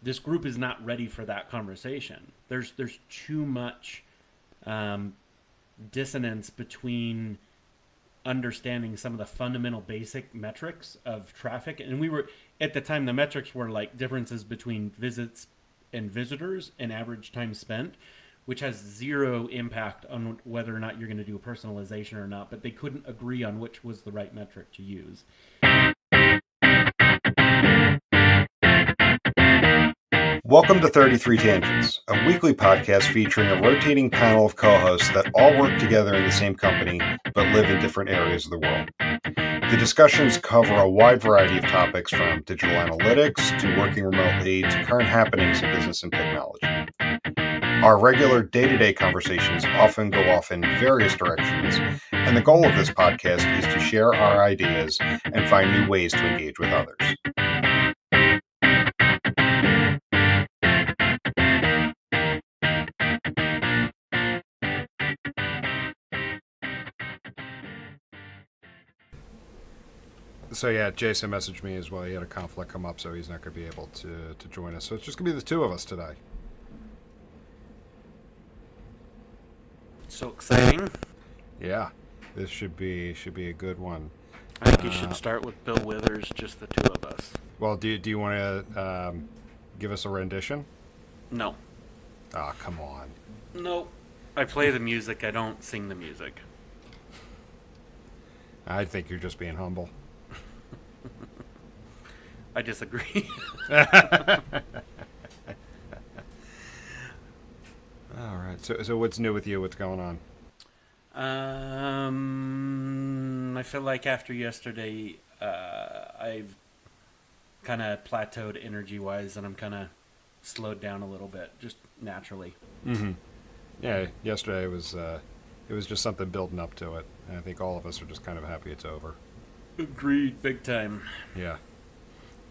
this group is not ready for that conversation. There's too much dissonance between understanding some of the fundamental basic metrics of traffic. And we were, at the time, the metrics were like differences between visits and visitors and average time spent, which has zero impact on whether or not you're going to do a personalization or not, but they couldn't agree on which was the right metric to use. Welcome to 33 Tangents, a weekly podcast featuring a rotating panel of co-hosts that all work together in the same company but live in different areas of the world. The discussions cover a wide variety of topics from digital analytics to working remotely to current happenings in business and technology. Our regular day-to-day conversations often go off in various directions, and the goal of this podcast is to share our ideas and find new ways to engage with others. So yeah, Jason messaged me as well. He had a conflict come up, so he's not going to be able to join us. So it's just going to be the two of us today. So exciting. Yeah, this should be a good one. I think you should start with Bill Withers, just the two of us. Well, do you want to give us a rendition? No. Ah, come on. No. I play the music, I don't sing the music. I think you're just being humble. I disagree. All right. So what's new with you? What's going on? I feel like after yesterday, I've kind of plateaued energy-wise, and I'm kind of slowed down a little bit, just naturally. Mm-hmm. Yeah, yesterday it was just something building up to it, and I think all of us are just kind of happy it's over. Agreed, big time. Yeah.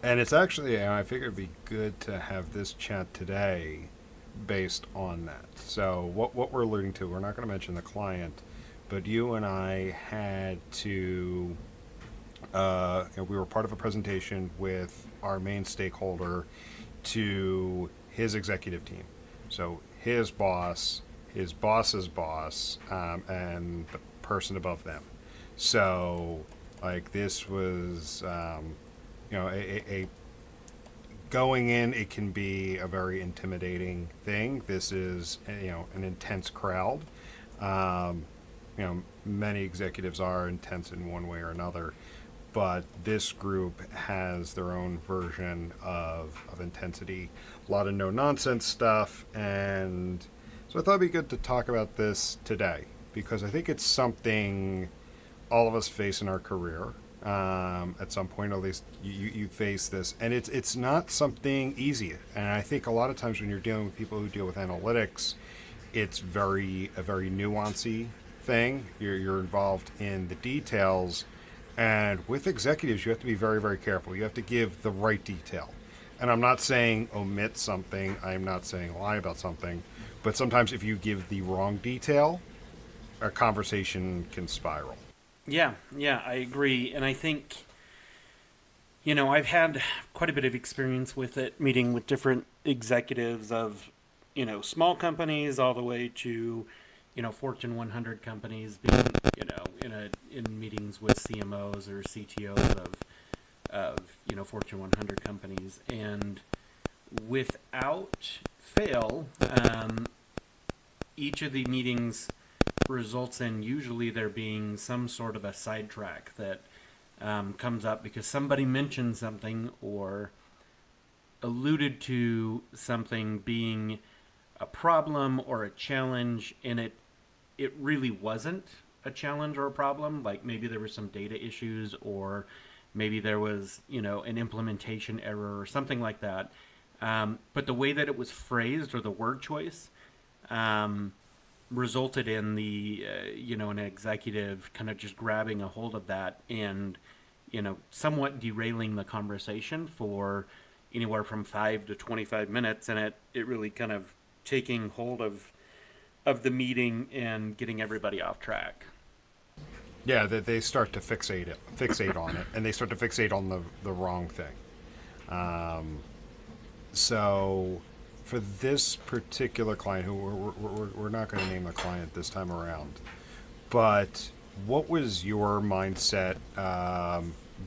And it's actually, I figured it'd be good to have this chat today based on that. So what we're alluding to, we're not going to mention the client, but you and I had to, we were part of a presentation with our main stakeholder to his executive team. So his boss, his boss's boss, and the person above them. So, like, this was... a going in, it can be a very intimidating thing. This is, an intense crowd. Many executives are intense in one way or another, but this group has their own version of intensity. A lot of no-nonsense stuff, and so I thought it'd be good to talk about this today, because I think it's something all of us face in our career. At some point, at least you face this, and it's not something easy. And I think a lot of times when you're dealing with people who deal with analytics, it's a very nuancy thing. You're involved in the details, and with executives, you have to be very, very careful. You have to give the right detail. And I'm not saying omit something. I'm not saying lie about something. But sometimes if you give the wrong detail, a conversation can spiral. Yeah, I agree. And I think, I've had quite a bit of experience with it, meeting with different executives of, small companies all the way to, Fortune 100 companies being, in meetings with CMOs or CTOs of Fortune 100 companies. And without fail, each of the meetings results in usually there being some sort of a sidetrack that comes up because somebody mentioned something or alluded to something being a problem or a challenge, and it really wasn't a challenge or a problem. Like maybe there were some data issues, or maybe there was an implementation error or something like that. But the way that it was phrased, or the word choice, resulted in the an executive kind of just grabbing a hold of that and somewhat derailing the conversation for anywhere from 5 to 25 minutes, and it really kind of taking hold of the meeting and getting everybody off track. Yeah, they start to fixate on it, and they start to fixate on the wrong thing. So, for this particular client, who we're not going to name the client this time around, but what was your mindset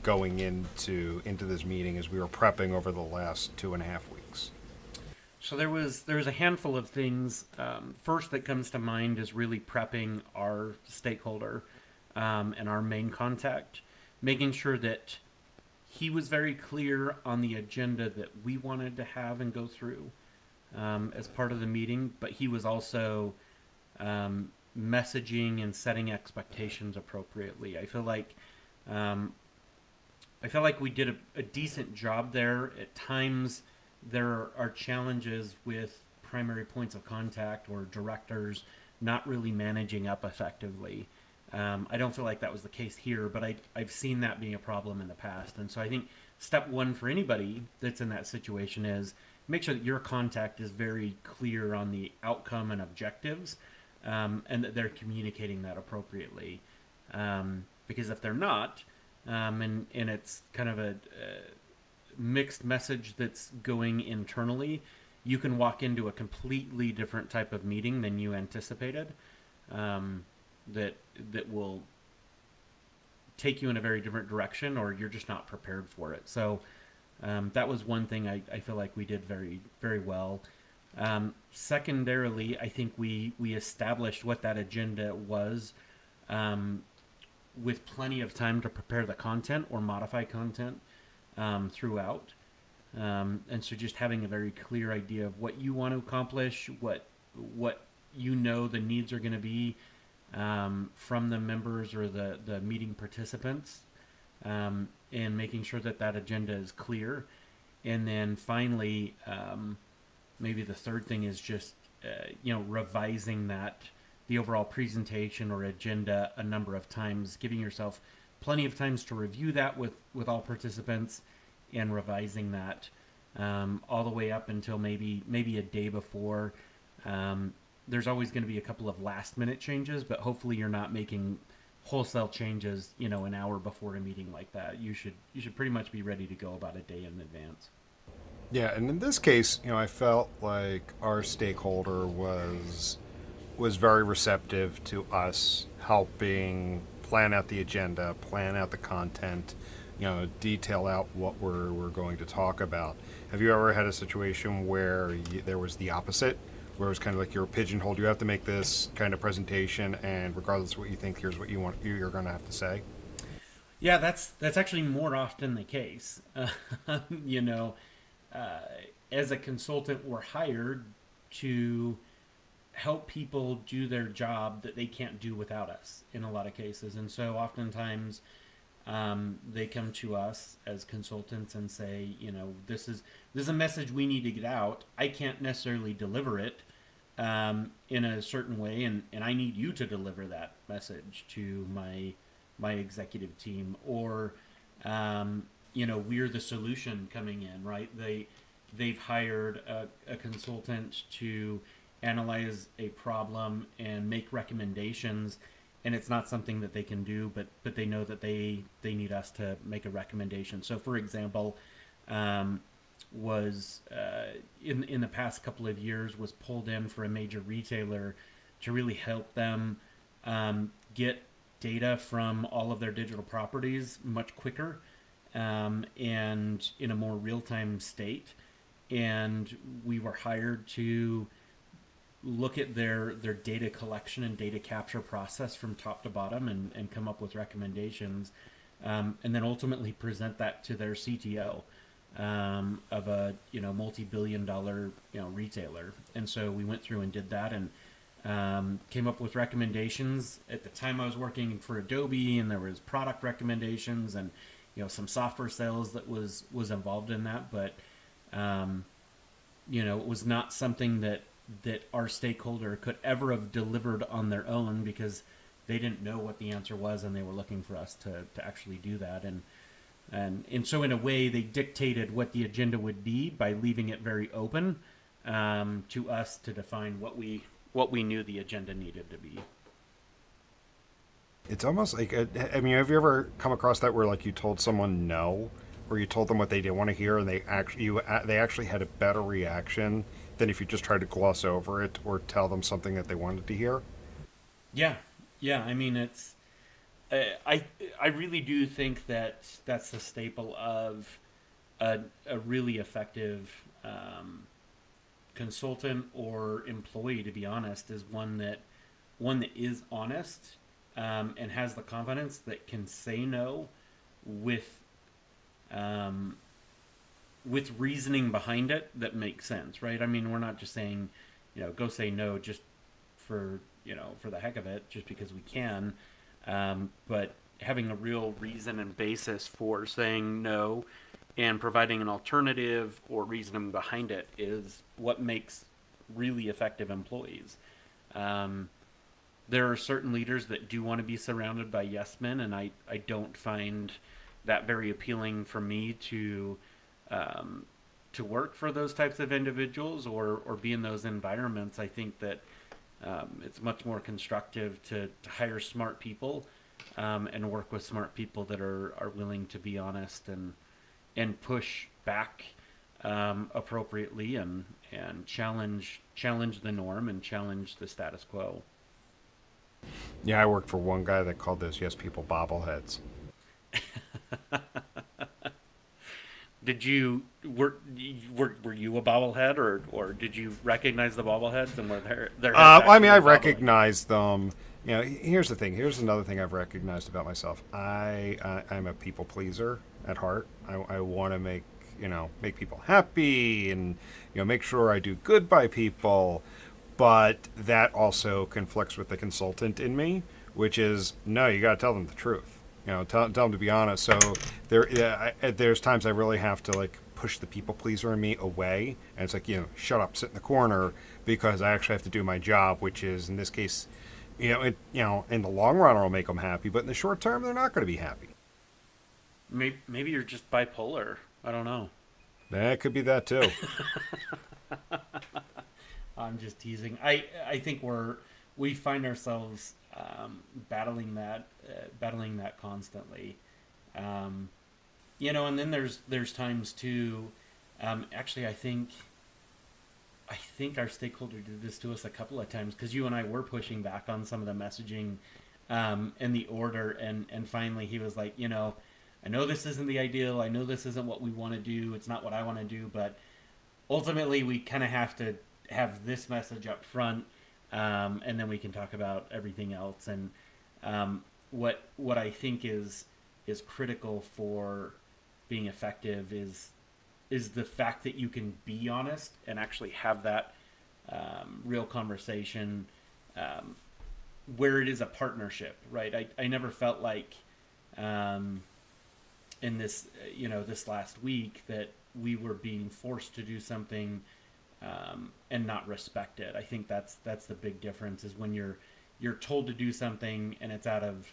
going into this meeting as we were prepping over the last 2.5 weeks? So there was a handful of things. First that comes to mind is really prepping our stakeholder and our main contact, making sure that he was very clear on the agenda that we wanted to have and go through as part of the meeting, but he was also messaging and setting expectations appropriately. I feel like we did a decent job there. At times, there are challenges with primary points of contact or directors not really managing up effectively. I don't feel like that was the case here, but I've seen that being a problem in the past. And so I think step one for anybody that's in that situation is make sure that your contact is very clear on the outcome and objectives, and that they're communicating that appropriately. Because if they're not, and it's kind of a mixed message that's going internally, you can walk into a completely different type of meeting than you anticipated. That will take you in a very different direction, or you're just not prepared for it. So that was one thing I feel like we did very, very well. Secondarily, I think we established what that agenda was with plenty of time to prepare the content or modify content throughout. And so just having a very clear idea of what you want to accomplish, what you know the needs are going to be from the members or the meeting participants, and making sure that that agenda is clear. And then finally, maybe the third thing is just revising the overall presentation or agenda a number of times, giving yourself plenty of times to review that with all participants, and revising that all the way up until maybe a day before. There's always going to be a couple of last minute changes, but hopefully you're not making wholesale changes, an hour before a meeting like that. You should pretty much be ready to go about a day in advance. Yeah, and in this case, I felt like our stakeholder was very receptive to us helping plan out the agenda, plan out the content, detail out what we're going to talk about. Have you ever had a situation where there was the opposite, where it was kind of like you're pigeonholed, you have to make this kind of presentation, and regardless of what you think, here's what you're going to have to say? Yeah, that's actually more often the case. As a consultant, we're hired to help people do their job that they can't do without us in a lot of cases. And so oftentimes they come to us as consultants and say, this is a message we need to get out. I can't necessarily deliver it in a certain way, and I need you to deliver that message to my executive team. Or we're the solution coming in, right? They've hired a consultant to analyze a problem and make recommendations, and it's not something that they can do, but they know that they need us to make a recommendation. So, for example, was in the past couple of years was pulled in for a major retailer to really help them get data from all of their digital properties much quicker and in a more real-time state. And we were hired to look at their data collection and data capture process from top to bottom and come up with recommendations, and then ultimately present that to their CTO of a multi-billion-dollar retailer. And so we went through and did that, and came up with recommendations. At the time I was working for Adobe, and there was product recommendations and some software sales that was involved in that, but it was not something that our stakeholder could ever have delivered on their own, because they didn't know what the answer was, and they were looking for us to actually do that. And so in a way, they dictated what the agenda would be by leaving it very open to us to define what we knew the agenda needed to be. It's almost like, have you ever come across that where like you told someone no, or you told them what they didn't want to hear, and they actually had a better reaction than if you just tried to gloss over it or tell them something that they wanted to hear. Yeah, yeah. I mean, uh, I I really do think that that's the staple of a really effective consultant or employee. To be honest, is one that is honest and has the confidence that can say no with um, with reasoning behind it that makes sense, right? I mean, we're not just saying, go say no just for for the heck of it, just because we can, but having a real reason and basis for saying no and providing an alternative or reasoning behind it is what makes really effective employees. Um, there are certain leaders that do want to be surrounded by yes men, and I don't find that very appealing for me um, to work for those types of individuals or be in those environments. I think that it's much more constructive to hire smart people and work with smart people that are willing to be honest and push back appropriately and challenge the norm and challenge the status quo. Yeah, I worked for one guy that called those yes people bobbleheads. Did you were you a bobblehead or did you recognize the bobbleheads and were their heads I mean, actually I bobbling? recognize them. Here's the thing. Here's another thing I've recognized about myself. I'm a people pleaser at heart. I want to make people happy and make sure I do good by people. But that also conflicts with the consultant in me, which is no, you got to tell them the truth. Tell them to be honest. So there's times I really have to like push the people pleaser in me away, and it's like shut up, sit in the corner, because I actually have to do my job, which is in this case, in the long run I'll make them happy, but in the short term they're not going to be happy. Maybe you're just bipolar. I don't know. That could be that too. I'm just teasing. I think we find ourselves battling that constantly. Um, and then there's times too. Actually, I think our stakeholder did this to us a couple of times because you and I were pushing back on some of the messaging and the order, and finally he was like, I know this isn't the ideal. I know this isn't what we want to do. It's not what I want to do, but ultimately we kind of have to have this message up front, and then we can talk about everything else. And what I think is critical for being effective is the fact that you can be honest and actually have that real conversation where it is a partnership, right? I never felt like in this this last week that we were being forced to do something and not respect it. I think that's the big difference is when you're told to do something and it's out of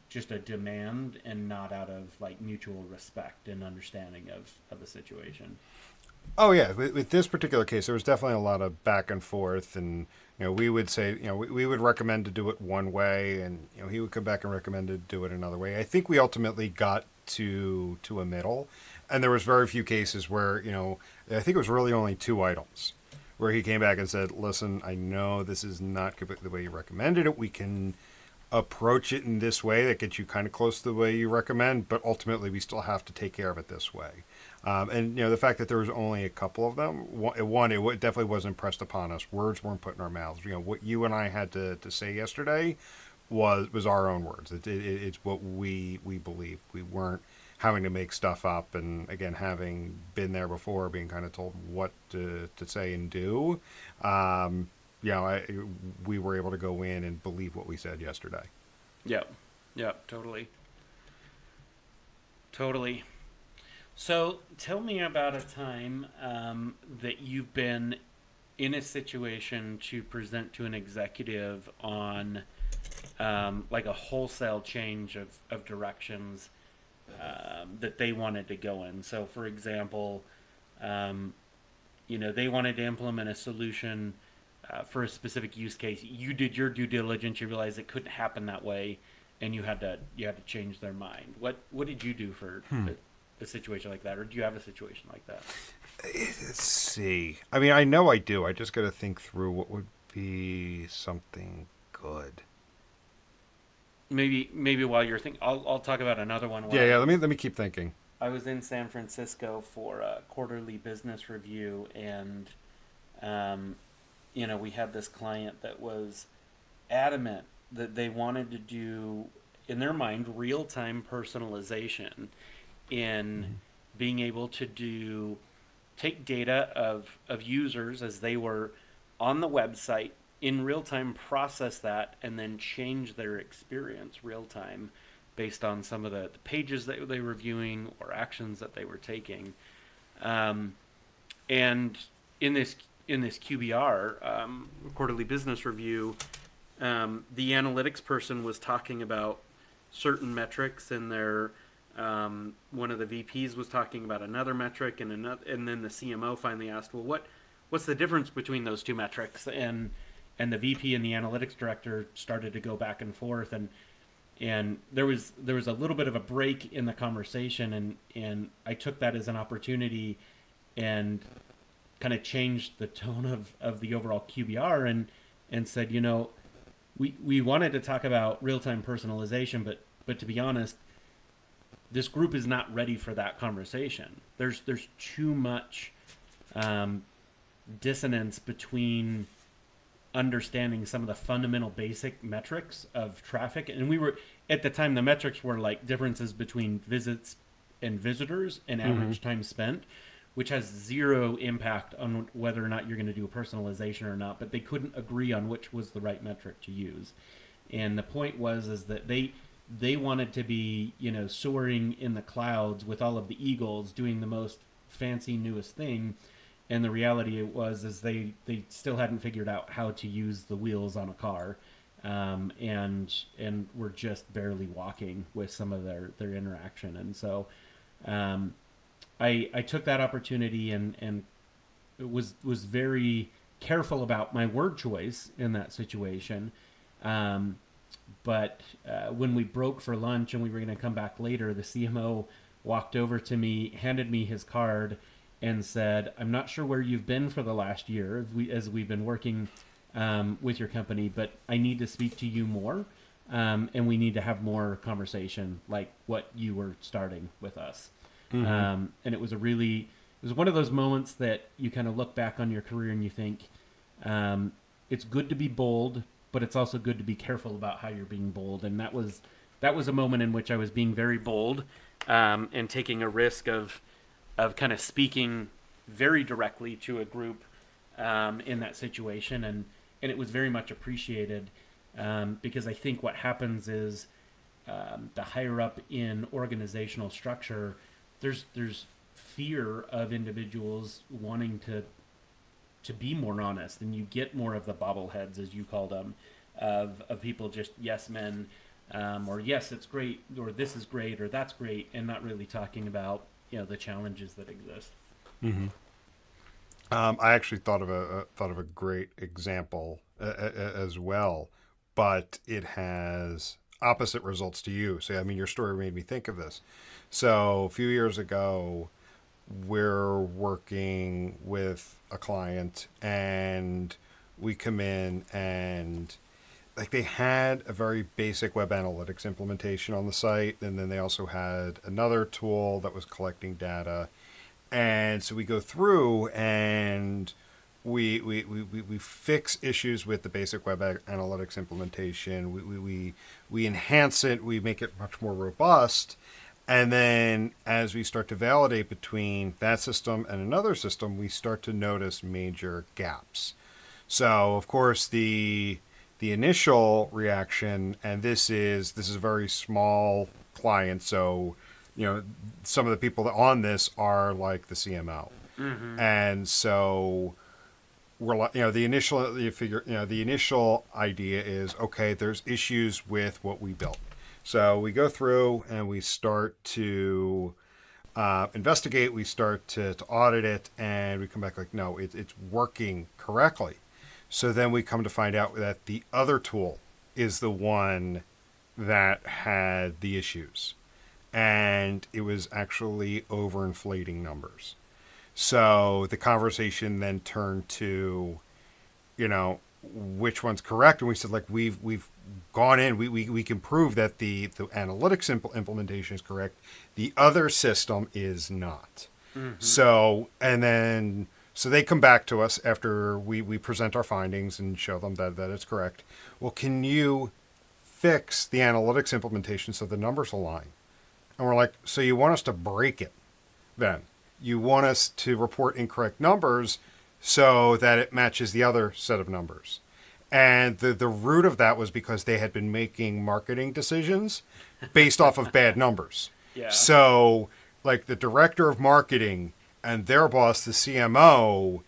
just a demand and not out of like mutual respect and understanding of the situation. Oh yeah, with this particular case, there was definitely a lot of back and forth, and we would say, we would recommend to do it one way, and he would come back and recommend to do it another way. I think we ultimately got to a middle, and there was very few cases where I think it was really only two items where he came back and said, "Listen, I know this is not completely the way you recommended it. We can approach it in this way that gets you kind of close to the way you recommend, but ultimately we still have to take care of it this way." And the fact that there was only a couple of them, it definitely wasn't pressed upon us. Words weren't put in our mouths. What you and I had to say yesterday was our own words. It's what we believe. We weren't having to make stuff up. And again, having been there before, being kind of told what to say and do, we were able to go in and believe what we said yesterday. Yep. Yep. Totally. Totally. So tell me about a time that you've been in a situation to present to an executive on like a wholesale change of directions that they wanted to go in. So, for example, they wanted to implement a solution for a specific use case. You did your due diligence. You realized it couldn't happen that way, and you had to change their mind. What did you do for? a situation like that, or do you have a situation like that? Let's see. I mean, I know I do. I just got to think through what would be something good. Maybe while you're thinking, I'll talk about another one. When Yeah, yeah. Let me keep thinking. I was in San Francisco for a quarterly business review, and um, we had this client that was adamant that they wanted to do, in their mind, real time personalization in being able to take data of users as they were on the website in real time, process that, and then change their experience real time based on some of the pages that they were viewing or actions that they were taking. And in this QBR, quarterly business review, the analytics person was talking about certain metrics, and their one of the VPs was talking about another metric, and then the CMO finally asked, "Well, what's the difference between those two metrics?" And the VP and the analytics director started to go back and forth, and there was a little bit of a break in the conversation, and I took that as an opportunity and kind of changed the tone of the overall QBR, and said, we wanted to talk about real-time personalization, but to be honest, this group is not ready for that conversation. There's too much dissonance between understanding some of the fundamental basic metrics of traffic. And we were, at the time, the metrics were like differences between visits and visitors and average time spent, which has zero impact on whether or not you're going to do a personalization or not, but they couldn't agree on which was the right metric to use. And the point is that they wanted to be, soaring in the clouds with all of the eagles doing the most fancy newest thing. And the reality is they still hadn't figured out how to use the wheels on a car, and were just barely walking with some of their interaction. And so I took that opportunity and was very careful about my word choice in that situation. But when we broke for lunch and we were going to come back later, the CMO walked over to me, handed me his card, and said, "I'm not sure where you've been for the last year as we've been working with your company, but I need to speak to you more, and we need to have more conversation like what you were starting with us." And it was one of those moments that you kind of look back on your career and you think, it's good to be bold, but it's also good to be careful about how you're being bold. And that was a moment in which I was being very bold, and taking a risk of kind of speaking very directly to a group in that situation, and it was very much appreciated, because I think what happens is, the higher up in organizational structure, there's fear of individuals wanting to be more honest, and you get more of the bobbleheads, as you called them, of people just yes men, or yes it's great, or this is great, or that's great, and not really talking about the challenges that exist. I actually thought of a great example as well, but it has opposite results to you. So I mean, your story made me think of this. So a few years ago, we're working with a client, and we come in and like they had a very basic web analytics implementation on the site, and then they also had another tool that was collecting data. And so we go through and we fix issues with the basic web analytics implementation. We enhance it. We make it much more robust. And then as we start to validate between that system and another system, we start to notice major gaps. So of course the initial reaction, and this is a very small client, so some of the people on this are like the CMO, and so we're like, the initial idea is, okay, there's issues with what we built, so we go through and we start to investigate, we start to audit it, and we come back like, no, it's working correctly. So then we come to find out that the other tool is the one that had the issues. and it was actually overinflating numbers. So the conversation then turned to, which one's correct, and we said, like, we've gone in, we can prove that the analytics implementation is correct. The other system is not. Mm-hmm. So they come back to us after we present our findings and show them that it's correct. Well, can you fix the analytics implementation so the numbers align? And we're like, so you want us to break it then? You want us to report incorrect numbers so that it matches the other set of numbers? And the root of that was because they had been making marketing decisions based off of bad numbers. Yeah. So, like, the director of marketing and their boss, the CMO,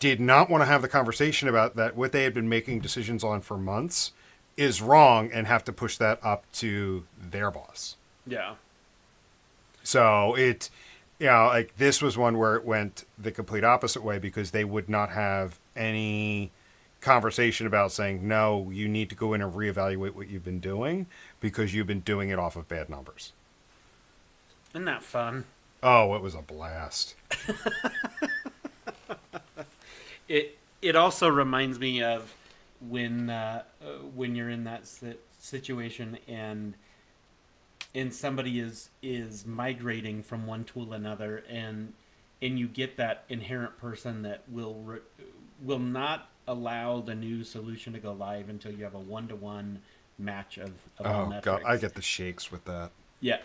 did not want to have the conversation about that. What they had been making decisions on for months is wrong, and have to push that up to their boss. Yeah. So like, this was one where it went the complete opposite way, because they would not have any conversation about saying, no, you need to go in and reevaluate what you've been doing because you've been doing it off of bad numbers. Isn't that fun? Oh, it was a blast. It also reminds me of when you're in that situation and somebody is migrating from one tool to another, and you get that inherent person that will not allow the new solution to go live until you have a one-to-one match of all metrics. God, I get the shakes with that. Yeah.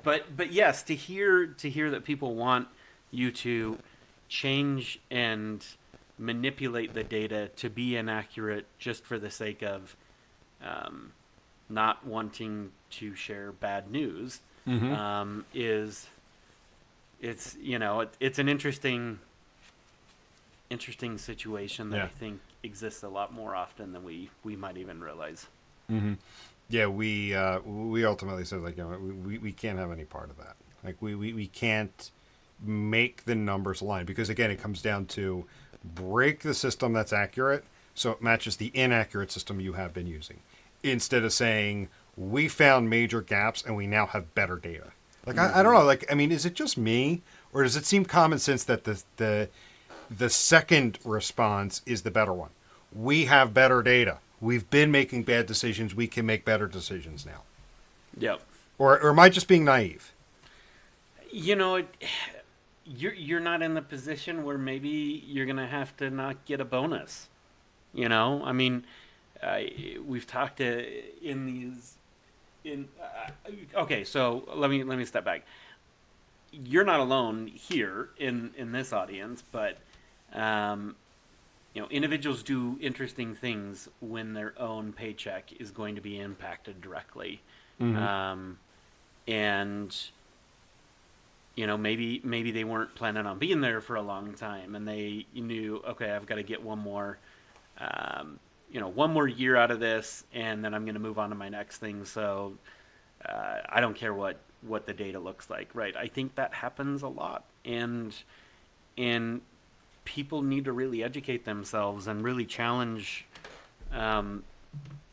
But yes, to hear that people want you to change and manipulate the data to be inaccurate just for the sake of not wanting to share bad news, mm-hmm. It's an interesting situation that I think exists a lot more often than we might even realize. Mm-hmm. Yeah, we ultimately said, like, we can't have any part of that. Like, we can't make the numbers align, because, again, it comes down to break the system that's accurate so it matches the inaccurate system you have been using, instead of saying we found major gaps and we now have better data. Like, I don't know. Like, I mean, is it just me, or does it seem common sense that the second response is the better one? We have better data. We've been making bad decisions. We can make better decisions now. Yep. Or am I just being naive? You're not in the position where maybe you're going to have to not get a bonus. I mean, we've talked okay, so let me step back. You're not alone here in this audience, but individuals do interesting things when their own paycheck is going to be impacted directly. Mm-hmm. And maybe they weren't planning on being there for a long time, and they knew, okay, I've got to get one more year out of this, and then I'm going to move on to my next thing. So I don't care what the data looks like, right? I think that happens a lot, and people need to really educate themselves and really challenge,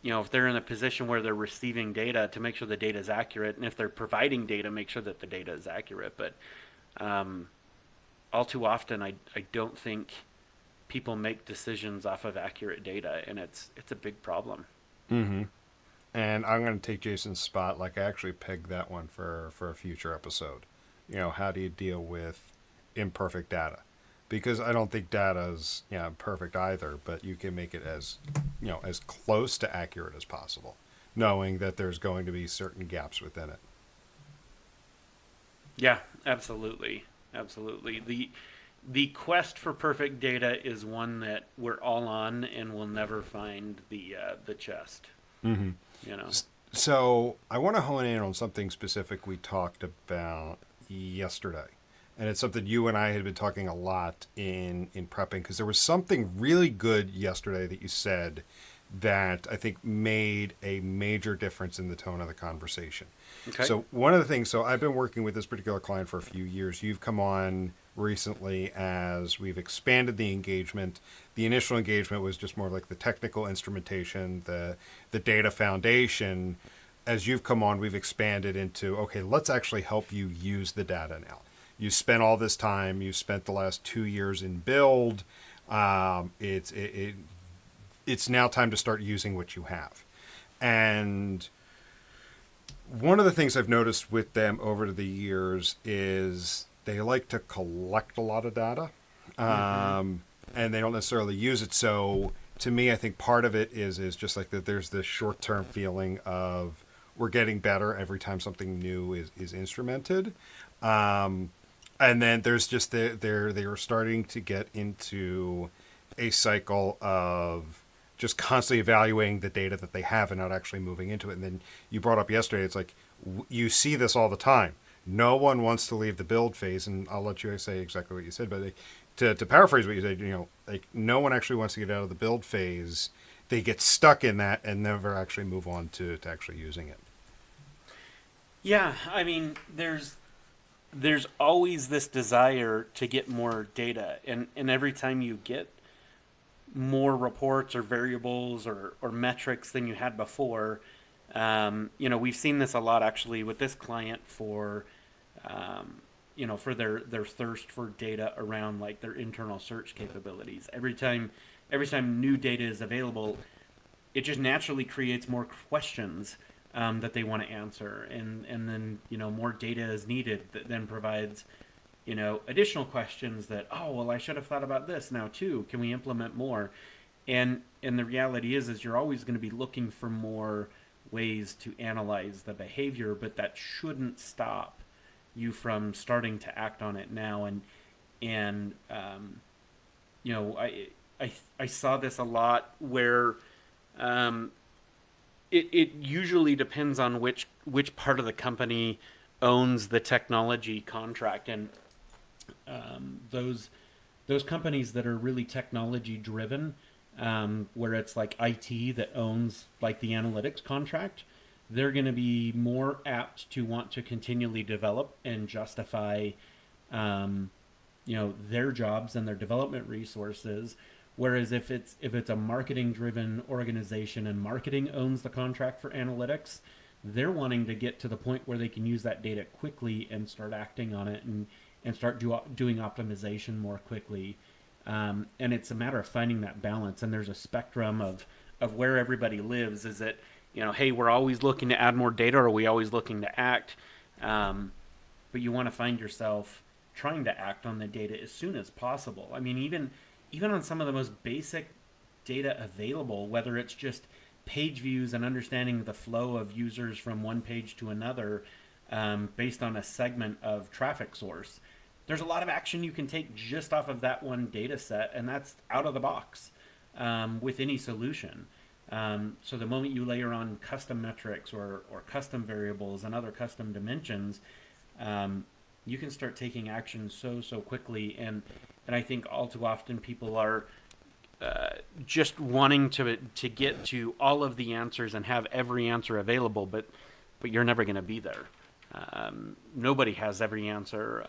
if they're in a position where they're receiving data, to make sure the data is accurate, and if they're providing data, make sure that the data is accurate. But all too often, I don't think people make decisions off of accurate data, and it's a big problem. Mm-hmm. And I'm going to take Jason's spot. Like, I actually pegged that one for a future episode. How do you deal with imperfect data? Because I don't think data is perfect either, but you can make it as close to accurate as possible, knowing that there's going to be certain gaps within it. Yeah, absolutely. The quest for perfect data is one that we're all on, and we'll never find the chest. Mm-hmm. So I want to hone in on something specific we talked about yesterday. And it's something you and I had been talking a lot in prepping, because there was something really good yesterday that you said that I think made a major difference in the tone of the conversation. Okay. So one of the things, so I've been working with this particular client for a few years. You've come on recently as we've expanded the engagement. The initial engagement was just more like the technical instrumentation, the data foundation. as you've come on, we've expanded into, okay, let's actually help you use the data now. You spent all this time. You spent the last 2 years in build. It's now time to start using what you have. And one of the things I've noticed with them over the years is they like to collect a lot of data, and they don't necessarily use it. So to me, I think part of it is just like that. There's this short-term feeling of we're getting better every time something new is instrumented. And then there's just they are starting to get into a cycle of just constantly evaluating the data that they have and not actually moving into it. And then you brought up yesterday, it's like you see this all the time. No one wants to leave the build phase, and I'll let you say exactly what you said, but to paraphrase what you said, like no one actually wants to get out of the build phase. They get stuck in that and never actually move on to actually using it. Yeah, I mean, there's always this desire to get more data, and every time you get more reports or variables or metrics than you had before, we've seen this a lot actually with this client for for their thirst for data around like their internal search capabilities. Every time new data is available, it just naturally creates more questions that they want to answer, and then more data is needed that then provides additional questions that, oh well, I should have thought about this now too. Can we implement more? And the reality is you're always going to be looking for more ways to analyze the behavior, but that shouldn't stop you from starting to act on it now. And I saw this a lot where it usually depends on which part of the company owns the technology contract, and those companies that are really technology driven, where it's like IT that owns like the analytics contract, they're going to be more apt to want to continually develop and justify their jobs and their development resources. Whereas if it's a marketing driven organization and marketing owns the contract for analytics, they're wanting to get to the point where they can use that data quickly and start acting on it and start doing optimization more quickly. And it's a matter of finding that balance. And there's a spectrum of where everybody lives. Is it, hey, we're always looking to add more data, or are we always looking to act? But you want to find yourself trying to act on the data as soon as possible. I mean, even on some of the most basic data available, whether it's just page views and understanding the flow of users from one page to another based on a segment of traffic source. There's a lot of action you can take just off of that one data set, and that's out of the box with any solution. So the moment you layer on custom metrics or custom variables and other custom dimensions, you can start taking action so quickly. And I think all too often people are just wanting to get to all of the answers and have every answer available, but you're never going to be there. Nobody has every answer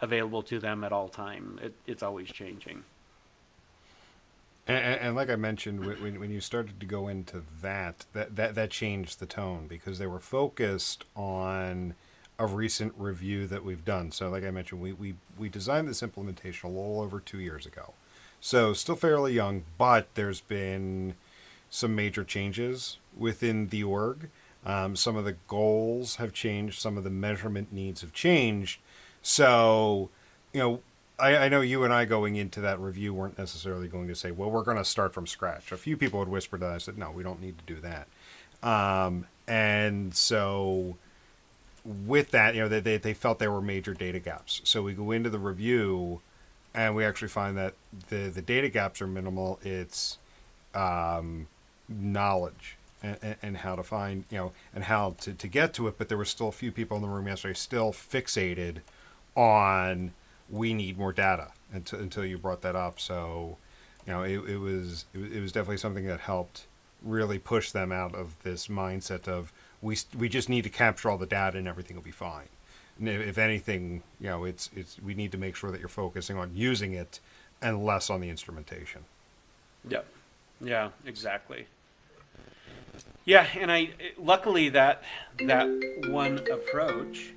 available to them at all time. It's always changing. And like I mentioned, when you started to go into that changed the tone, because they were focused on a recent review that we've done. So like I mentioned, we designed this implementation a little over 2 years ago. So still fairly young, but there's been some major changes within the org. Some of the goals have changed. Some of the measurement needs have changed. So, I know you and I going into that review weren't necessarily going to say, well, we're going to start from scratch. A few people had whispered that. I said, no, we don't need to do that. And so with that, they felt there were major data gaps. So we go into the review and we actually find that the data gaps are minimal. It's knowledge and how to find, and how to get to it. But there were still a few people in the room yesterday still fixated on we need more data until you brought that up. So, it was definitely something that helped really push them out of this mindset of we just need to capture all the data and everything will be fine. And if anything, it's we need to make sure that you're focusing on using it and less on the instrumentation. Yep. Yeah, exactly. Yeah, and I luckily that one approach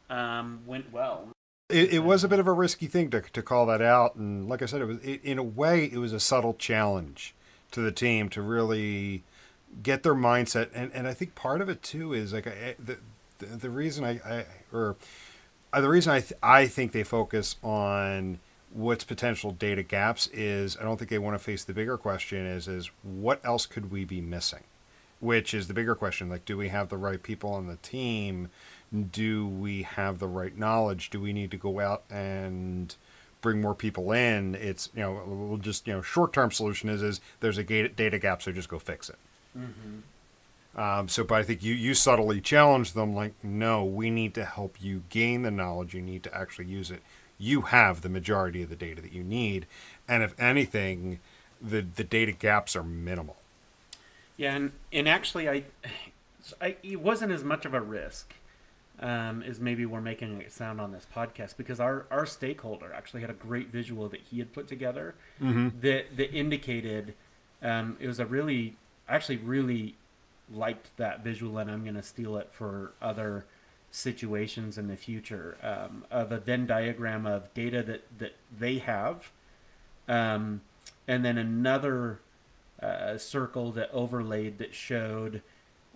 went well. It was a bit of a risky thing to call that out, and like I said, in a way it was a subtle challenge to the team to really get their mindset, and I think part of it too is like the reason the reason I think they focus on what's potential data gaps is I don't think they want to face the bigger question is what else could we be missing, which is the bigger question. Like, do we have the right people on the team? Do we have the right knowledge? Do we need to go out and bring more people in? It's, we'll just, short term solution is there's a data gap, so just go fix it. Mm-hmm. But I think you subtly challenge them, like, no, we need to help you gain the knowledge. You need to actually use it. You have the majority of the data that you need, and if anything, the data gaps are minimal. Yeah, and actually, it wasn't as much of a risk as maybe we're making it sound on this podcast, because our stakeholder actually had a great visual that he had put together that indicated it was a really actually really liked that visual, and I'm going to steal it for other situations in the future, of a Venn diagram of data that they have, and then another circle that overlaid that showed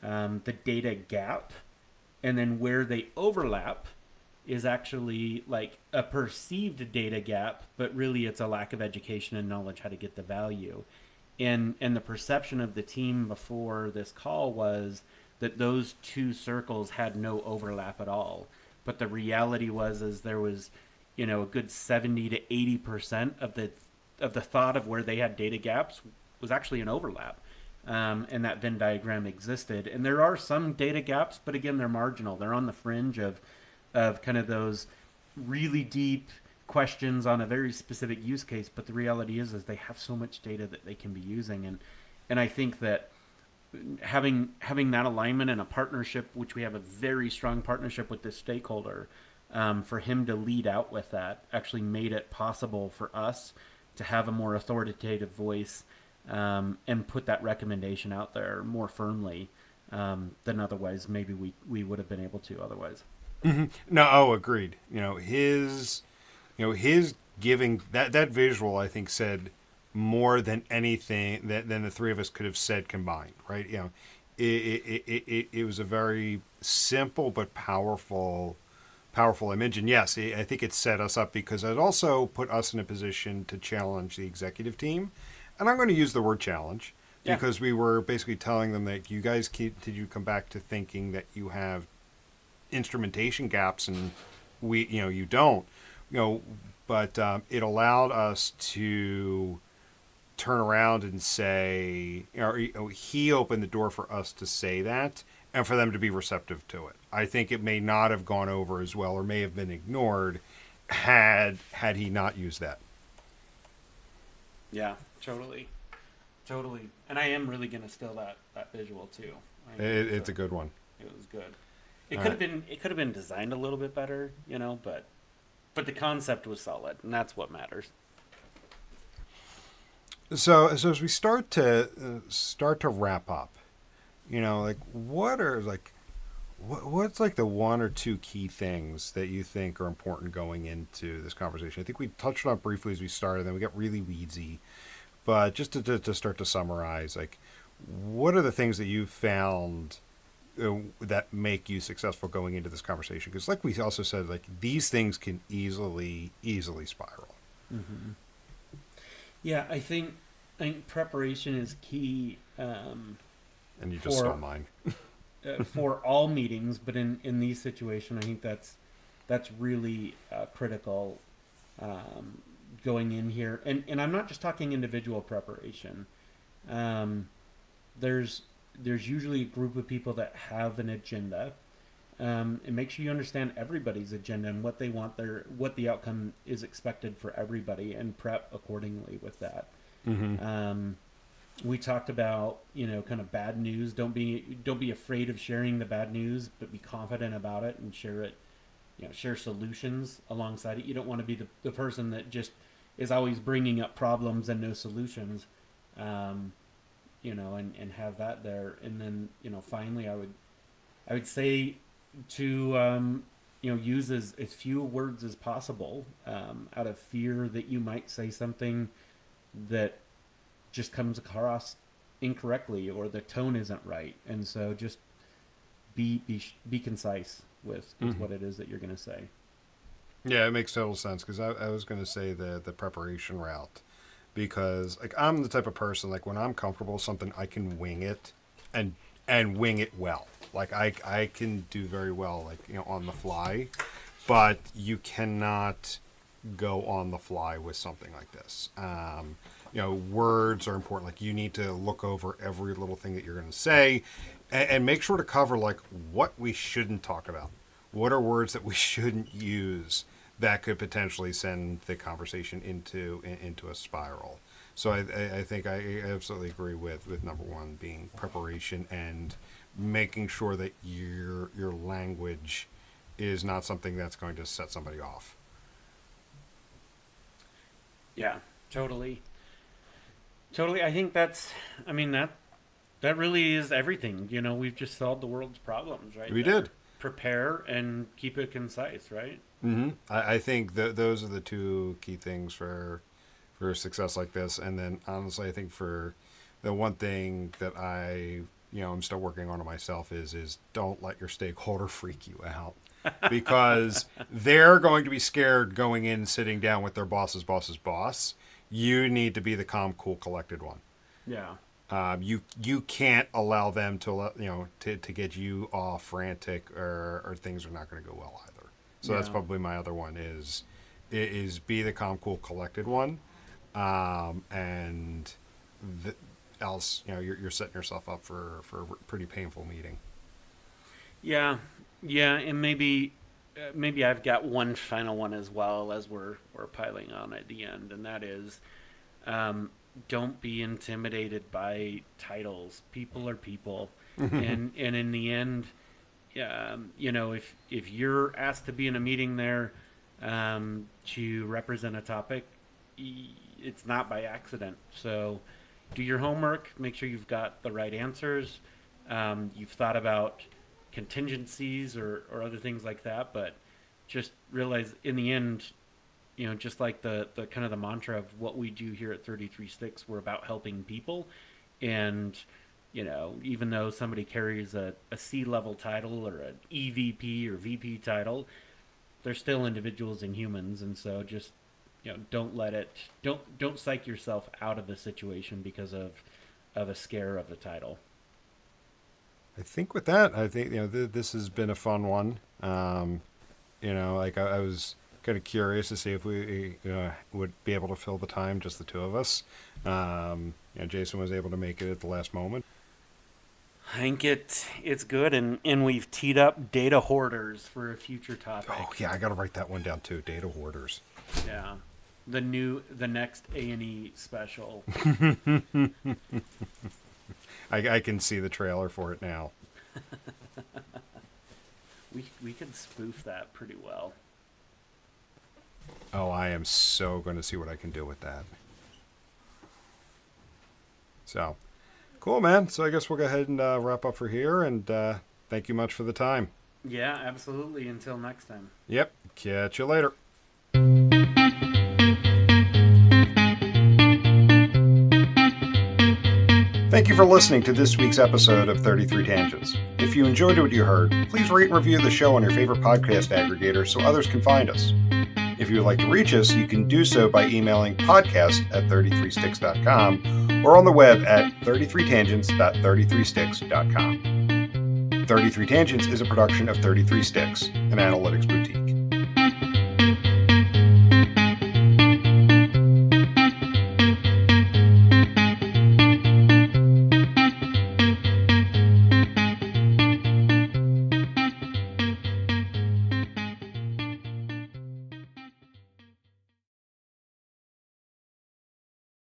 the data gap, and then where they overlap is actually like a perceived data gap, but really it's a lack of education and knowledge how to get the value. And the perception of the team before this call was that those two circles had no overlap at all. But the reality was is there was, a good 70 to 80% of the thought of where they had data gaps was actually an overlap. And that Venn diagram existed. And there are some data gaps, but again, they're marginal. They're on the fringe of kind of those really deep questions on a very specific use case. But the reality is they have so much data that they can be using. And I think that having that alignment and a partnership, which we have a very strong partnership with this stakeholder, for him to lead out with that actually made it possible for us to have a more authoritative voice, and put that recommendation out there more firmly than otherwise maybe we would have been able to otherwise. Mm-hmm. No, oh, agreed. His giving that visual, I think, said more than anything than the three of us could have said combined. Right? It was a very simple but powerful image, and yes, I think it set us up because it also put us in a position to challenge the executive team. And I'm going to use the word challenge because we were basically telling them that you guys did you come back to thinking that you have instrumentation gaps and you don't, but it allowed us to turn around and say, he opened the door for us to say that and for them to be receptive to it. I think it may not have gone over as well or may have been ignored had he not used that. Yeah, totally. And I am really going to steal that visual too. It's a good one. It was good. It could have been designed a little bit better, but the concept was solid, and that's what matters. So as we start to wrap up, what's like the one or two key things that you think are important going into this conversation? I think we touched on it briefly as we started, then we got really weedsy. But just to start to summarize, like, what are the things that you've found that make you successful going into this conversation? Because like we also said, like, these things can easily spiral. Mm-hmm. Yeah, I think preparation is key. And you just stole mine. For all meetings, but in these situations, I think that's really critical, going in here. And I'm not just talking individual preparation. There's usually a group of people that have an agenda, and make sure you understand everybody's agenda and what they want what the outcome is expected for everybody, and prep accordingly with that. Mm-hmm. We talked about, kind of bad news. Don't be afraid of sharing the bad news, but be confident about it and share it. Share solutions alongside it. You don't want to be the person that just is always bringing up problems and no solutions. and have that there. And then, finally I would say to, use as few words as possible, out of fear that you might say something that just comes across incorrectly or the tone isn't right. And so just be concise with what it is that you're going to say. Yeah, it makes total sense, because I was going to say the preparation route, because like I'm the type of person, like when I'm comfortable with something, I can wing it and wing it well. Like I can do very well, like, on the fly, but you cannot go on the fly with something like this. Words are important. Like you need to look over every little thing that you're going to say, and make sure to cover like what we shouldn't talk about. What are words that we shouldn't use that could potentially send the conversation into a spiral? So I think I absolutely agree with number one being preparation and making sure that your language is not something that's going to set somebody off. Yeah, totally. I think that really is everything. We've just solved the world's problems, right? We did. Prepare and keep it concise, right? Mm-hmm. I think those are the two key things for success like this. And then honestly, I think for the one thing that I'm still working on it myself is don't let your stakeholder freak you out, because they're going to be scared going in, sitting down with their boss's boss. You need to be the calm, cool, collected one. Yeah. You can't allow them to get you all frantic, or things are not going to go well either. So that's probably my other one is be the calm, cool, collected one, and else you're setting yourself up for a pretty painful meeting. Yeah, and maybe I've got one final one as well, as we're piling on at the end, and that is, don't be intimidated by titles. People are people, and in the end, if you're asked to be in a meeting there to represent a topic, it's not by accident. So do your homework. Make sure you've got the right answers. You've thought about contingencies or other things like that, but just realize in the end, just like the kind of the mantra of what we do here at 33 Sticks, we're about helping people. And, even though somebody carries a C-level title or an EVP or VP title, they're still individuals and humans. And so just, don't psych yourself out of the situation because of a scare of the title. I think with that, this has been a fun one. I was kind of curious to see if we would be able to fill the time, just the two of us. Jason was able to make it at the last moment. I think it's good, and we've teed up data hoarders for a future topic. Oh yeah, I got to write that one down too. Data hoarders. Yeah, the next A&E special. I can see the trailer for it now. We can spoof that pretty well. Oh, I am so going to see what I can do with that. So, cool, man. So I guess we'll go ahead and wrap up for here, and thank you much for the time. Yeah, absolutely. Until next time. Yep. Catch you later. Thank you for listening to this week's episode of 33 Tangents. If you enjoyed what you heard, please rate and review the show on your favorite podcast aggregator so others can find us. If you would like to reach us, you can do so by emailing podcast@33sticks.com or on the web at 33tangents.33sticks.com. 33 Tangents is a production of 33 Sticks, an analytics boutique.